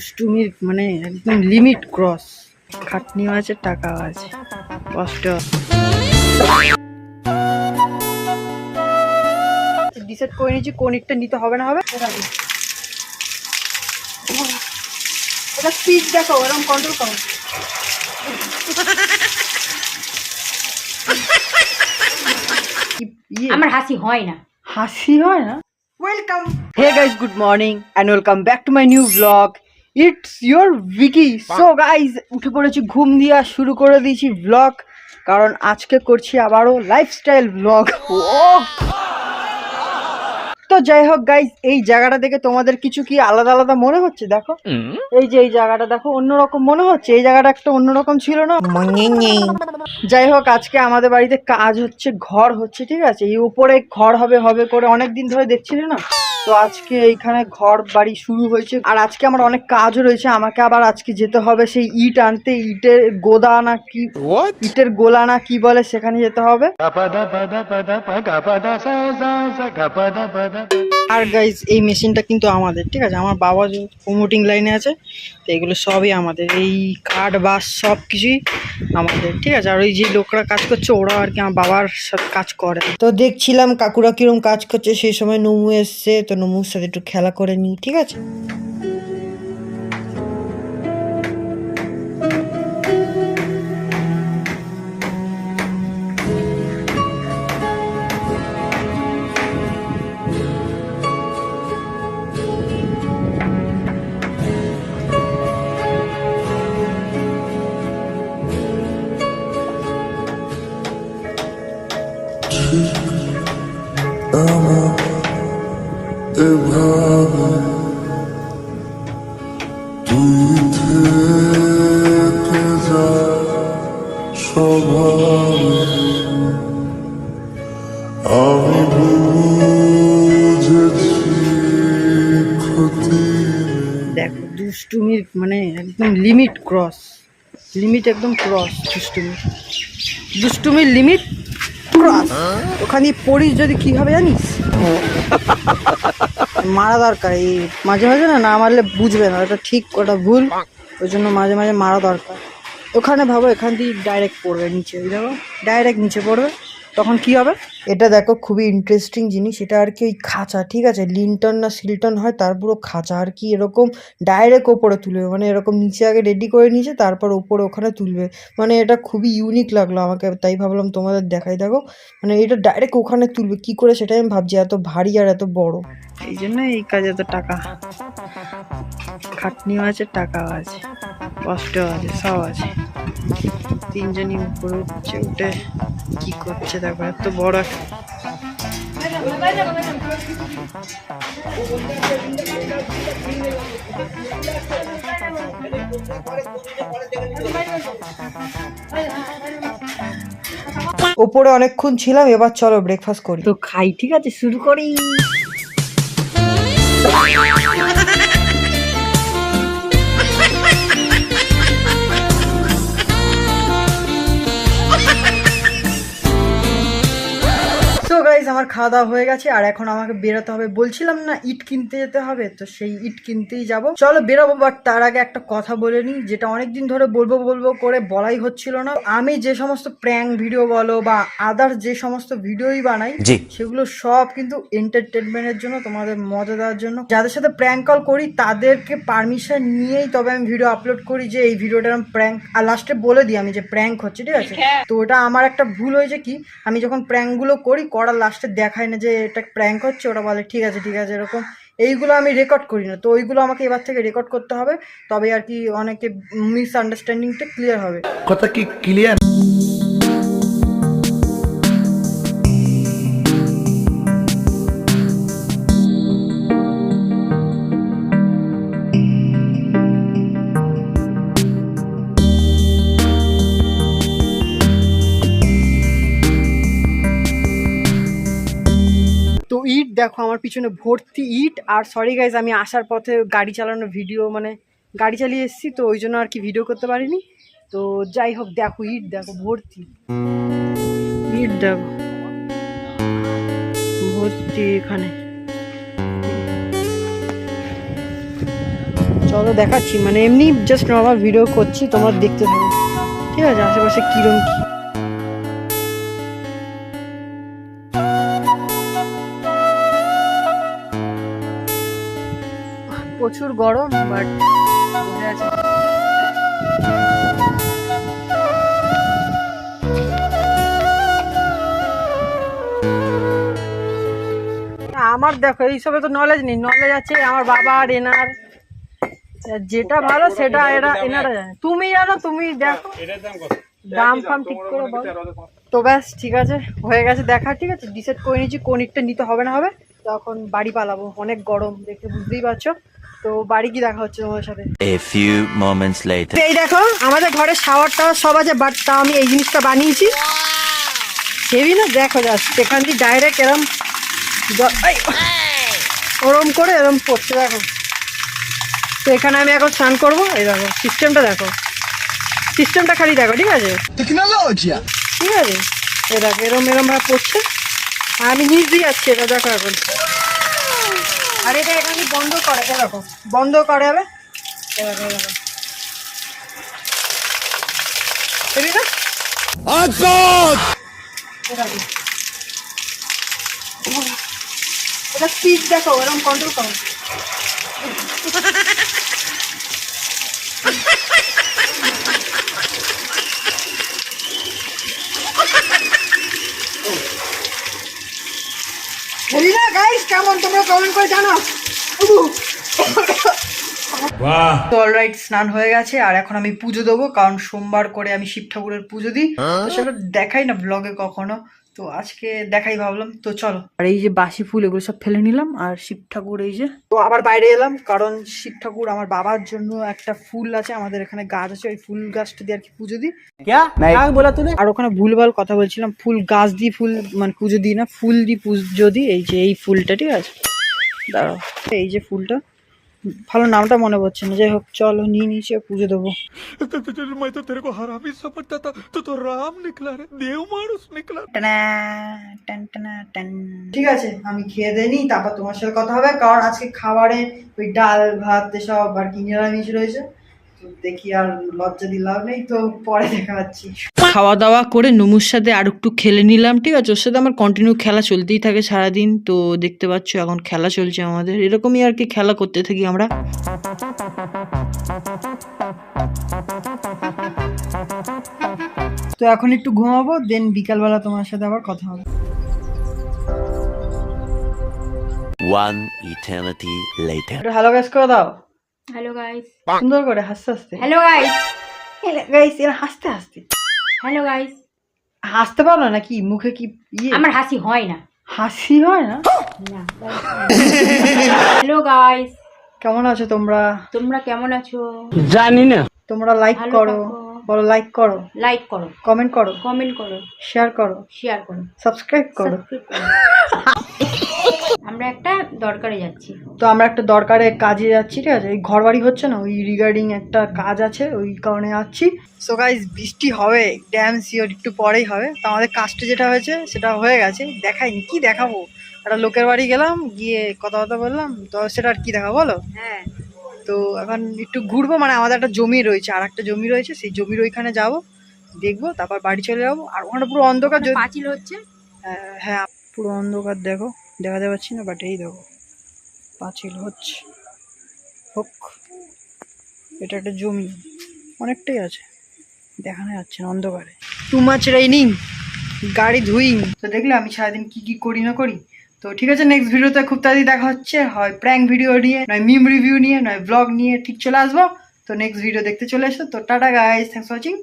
দুষ্টুমির মানে একদম limit cross. খাটনিও আছে, টাকাও আছে, কষ্ট। ডিসাইড করে নিয়েছি কোন একটা নিতে হবে না হবে। এটা স্পিড দেখো, এরকম কন্ট্রোল করো। আমার হাসি হয় না। হাসি হয় না। Welcome, hey guys, good morning and welcome back to my new blog. It's your Vicky. So guys, উঠে পড়েছি ঘুম দিয়ে, শুরু করে দিয়েছি ব্লগ, কারণ আজকে করছি আবারও লাইফস্টাইল ব্লগ। তো যাই হোক গাইস, এই জায়গাটা দেখে তোমাদের কিছু কি আলাদা আলাদা মনে হচ্ছে? দেখো এই যে এই জায়গাটা দেখো, অন্যরকম মনে হচ্ছে। এই জায়গাটা একটা অন্যরকম ছিল না? যাই হোক, আজকে আমাদের বাড়িতে কাজ হচ্ছে, ঘর হচ্ছে, ঠিক আছে? এই উপরে ঘর হবে হবে করে অনেক দিন ধরে দেখছিলে না? তো আজকে এইখানে ঘর বাড়ি শুরু হয়েছে, আর আজকে আমার অনেক কাজও রয়েছে। আমাকে আবার আজকে যেতে হবে সেই ইট আনতে, ইটের গোদা না কি, ইটের গোলা না কি বলে, সেখানে যেতে হবে। আর গাইজ, এই মেশিনটা কিন্তু আমাদের, ঠিক আছে? আমার বাবা যে প্রমোটিং লাইনে আছে, তো এগুলো সবই আমাদের। এই কাঠ বাস সব কিছুই আমাদের, ঠিক আছে? আর ওই যে লোকরা কাজ করছে, ওরা আর কি আমার বাবার সাথে কাজ করে। তো দেখছিলাম কাকুরা কিরম কাজ করছে, সেই সময় নমু এসছে, তো নমুর সাথে একটু খেলা করে নিই, ঠিক আছে? এভাবে তুই থেকে যা স্বভাবে আমি বুঝেছি ক্ষতি। দেখো দুষ্টুমির মানে একদম লিমিট ক্রস, লিমিট একদম ক্রস। দুষ্টুমির লিমিট ক্রস। ওখানে পড়িস যদি কি হবে জানিস? মারা দরকার। এই মাঝে মাঝে না না মারলে বুঝবে না ওটা ঠিক ওটা ভুল, ওই জন্য মাঝে মাঝে মারা দরকার। ওখানে ভাবো এখান থেকে ডাইরেক্ট পড়বে নিচে, দেখো ডাইরেক্ট নিচে পড়বে, তখন কি হবে? এটা দেখো খুবই ইন্টারেস্টিং জিনিস। এটা আর কি ওই খাঁচা, ঠিক আছে? লিন্টন না সিলটন হয়, তার পুরো খাঁচা আর কি, এরকম ডাইরেক্ট ওপরে তুলবে। মানে এরকম নিচে আগে রেডি করে নিয়েছে, তারপর ওপরে ওখানে তুলবে। মানে এটা খুবই ইউনিক লাগলো আমাকে, তাই ভাবলাম তোমাদের দেখাই। দেখো মানে এটা ডাইরেক্ট ওখানে তুলবে কি করে, সেটাই আমি ভাবছি, এত ভারী আর এত বড়। এই জন্য এই কাজে এত টাকা, খাটনিও আছে, টাকাও আছে, কষ্ট আছে, সব আছে। তিনজনই উপরে উঠছে, উঠে কি করছে দেখো, এত বড় ওপরে অনেকক্ষণ ছিলাম, এবার চলো ব্রেকফাস্ট করি। তো খাই, ঠিক আছে? শুরু করি। তো গাইজ, আমার খাওয়া দাওয়া হয়ে গেছে, আর এখন আমাকে বেরোতে হবে। বলছিলাম না ইট কিনতে যেতে হবে, তো সেই ইট কিনতেই যাব। চলো বেরোবো, বাট তার আগে একটা কথা বলে নিই, যেটা অনেকদিন ধরে বলবো বলবো করে বলাই হচ্ছিল না। আমি যে সমস্ত প্র্যাঙ্ক ভিডিও বলো বা আদার্স যে সমস্ত ভিডিওই বানাই, সেগুলো সব কিন্তু এন্টারটেনমেন্টের জন্য, তোমাদের মজা দেওয়ার জন্য। যাদের সাথে প্র্যাঙ্ক কল করি তাদেরকে পারমিশন নিয়েই তবে আমি ভিডিও আপলোড করি, যে এই ভিডিওটা আমি প্র্যাঙ্ক, আর লাস্টে বলে দিই আমি যে প্র্যাঙ্ক হচ্ছে, ঠিক আছে? তো ওটা আমার একটা ভুল হয়েছে কি, আমি যখন প্র্যাঙ্কগুলো করি করার লাস্টে দেখায় না যে এটা প্র্যাঙ্ক হচ্ছে, ওটা বলে ঠিক আছে ঠিক আছে এরকম। এইগুলো আমি রেকর্ড করি না, তো ওইগুলো আমাকে এবার থেকে রেকর্ড করতে হবে, তবে আর কি অনেকে মিসআন্ডারস্ট্যান্ডিংটা ক্লিয়ার হবে। কথা কি ক্লিয়ার? তো ইট দেখো আমার পিছনে ভর্তি ইট। আর সরি গাইজ, আমি আসার পথে গাড়ি চালানোর ভিডিও, মানে গাড়ি চালিয়ে এসেছি, তো ওই জন্য আর কি ভিডিও করতে পারিনি। তো যাই হোক, দেখো ইট দেখো ভর্তি, ইট দেখো ভর্তি এখানে। চলো দেখাচ্ছি, মানে এমনি জাস্ট নর্মাল ভিডিও করছি, তোমরা দেখতে থাকো, ঠিক আছে? আশেপাশে কিরম কি। প্রচুর গরম, বাট বোঝা যাচ্ছে। আমার দেখো এইসবে তো নলেজ নেই, নলেজ আছে আমার বাবা আর এনার, যেটা ভালো সেটা এনারা জানে। তুমি জানো, তুমি দেখো দাম ফাম ঠিক করে বল। তো ব্যাস ঠিক আছে, হয়ে গেছে দেখা, ঠিক আছে? ডিসাইড করে নিয়েছি কোন ইটটা নিতে হবে না হবে। তখন বাড়ি পালাবো, অনেক গরম দেখে বুঝতেই পারছো। তো বাড়ি কি দেখা হচ্ছে তোমার সাথে। A few moments later. এই দেখো আমাদের ঘরে শাওয়ার টাওয়ার সব আছে, বাট তা আমি এই জিনিসটা বানিয়েছি হেভি না, দেখো জাস্ট এখান দিয়ে ডাইরেক্ট এরম ওরম করে এরম পড়ছে দেখো। তো এখানে আমি এখন স্নান করবো, এই দেখো সিস্টেমটা দেখো, সিস্টেমটা খালি দেখো, ঠিক আছে? টেকনোলজি, ঠিক আছে? এই দেখো এরম এরম ভাবে পড়ছে, আর আমি নিচ দিয়ে যাচ্ছি, এটা দেখো এখন। আর এটা এখানে বন্ধ করে, দেখো বন্ধ করে হবে, দেখো দেখো বুঝলি না? এটা স্পিড দেখো, এরকম কন্ট্রোল করো। বুঝলি না গাইস, কেমন তোমরা কমেন্ট করে জানাও। তো অলরাইট, স্নান হয়ে গেছে আর এখন আমি পুজো দেবো, কারণ সোমবার করে আমি শিব ঠাকুরের পুজো দিই, তো সেটা দেখাই না ব্লগে কখনো, তো আজকে দেখাই ভাবলাম। তো চলো, আর এই যে বাসি ফুল এগুলো সব ফেলে নিলাম, আর শিব ঠাকুর এই যে, তো আবার বাইরে এলাম, কারণ শিব ঠাকুর আমার বাবার জন্য একটা ফুল আছে, আমাদের এখানে গাছ আছে, ওই ফুল গাছটা দিয়ে আর কি পুজো দিই। বলা তুলে আর ওখানে ভুলভাল কথা বলছিলাম, ফুল গাছ দিয়ে ফুল মানে পুজো দিই না, ফুল দিয়ে পুজো দিই। এই যে এই ফুলটা, ঠিক আছে? দাঁড়াও, এই যে ফুলটা, ভালো নামটা মনে পড়ছে না, যাই হোক চলো নিয়ে নিচে পুজো দেবো। ঠিক আছে, আমি খেয়ে দিয়ে নিই, তারপর তোমার সাথে কথা হবে, কারণ আজকে খাবারে ওই ডাল ভাত এসব আর কি নিরামিষ রয়েছে, তো দেখি আর লজ্জা দিলাম নেই, তো পরে দেখা হচ্ছে। খাওয়া দাওয়া করে নুমুর সাথে আর একটু খেলে নিলাম, ঠিক আছে? ওর সাথে আমার কন্টিনিউ খেলা চলতেই থাকে সারাদিন, তো দেখতে পাচ্ছ এখন খেলা চলছে আমাদের, এরকমই আর কি খেলা করতে থাকি আমরা। তো এখন একটু ঘুমাবো, দেন বিকালবেলা তোমার সাথে আবার কথা হবে। One eternity later. Hello guys করে দাও, হ্যালো গাইস, সুন্দর করে হাসতে হাসতে। হ্যালো গাইস, গাইস এরা হাসতে হাসতে, হ্যালো গাইস। হাসতে পারো না নাকি? মুখে কি ইয়ে আমার হাসি হয় না। হাসি হয় না? না। হ্যালো গাইস, কেমন আছো তোমরা? তোমরা কেমন আছো? তোমরা লাইক ভালো করো, থাকো। বলো লাইক করো, লাইক করো, কমেন্ট করো, কমেন্ট করো, শেয়ার করো, শেয়ার করো, সাবস্ক্রাইব করো। সাবস্ক্রাইব করো। আমরা একটা দরকারে যাচ্ছি। তো আমরা একটা দরকারে কাজে যাচ্ছি, ঠিক আছে? এই ঘর বাড়ি হচ্ছে না, ওই রিগার্ডিং একটা কাজ আছে, ওই কারণে যাচ্ছি। সো গাইস বৃষ্টি হবে, ড্যাম সিওর একটু পরেই হবে। তো আমাদের কাজটা যেটা হয়েছে সেটা হয়ে গেছে, দেখাইনি, কি দেখাবো? একটা লোকের বাড়ি গেলাম, গিয়ে কথা বললাম, তো সেটা আর কি দেখাবো বলো? হ্যাঁ, তো এখন একটু ঘুরবো, মানে আমাদের একটা জমি রয়েছে, আর একটা জমি রয়েছে, সেই জমির ওইখানে যাবো, দেখবো, তারপর বাড়ি চলে যাবো। আর ওখানে পুরো অন্ধকার, পাঁচিল হচ্ছে। হ্যাঁ পুরো অন্ধকার, দেখো দেখাতে পাচ্ছি না, বাট এই দেখো পাঁচিল হচ্ছে, হোক। এটা একটা জমি, অনেকটাই আছে, দেখানো যাচ্ছে না অন্ধকারে। টু মাচ রেইনিং, গাড়ি ধুইং। তো দেখলে আমি সারাদিন কি কি করি না করি। তো ঠিক আছে, নেক্সট ভিডিওতে খুব তাড়াতাড়ি দেখা হচ্ছে, হয় প্র্যাঙ্ক ভিডিও নিয়ে, নয় মিম রিভিউ নিয়ে, নয় ব্লগ নিয়ে, ঠিক চলে আসবো। তো নেক্সট ভিডিও দেখতে চলে এসো। তো tata guys, thanks for watching.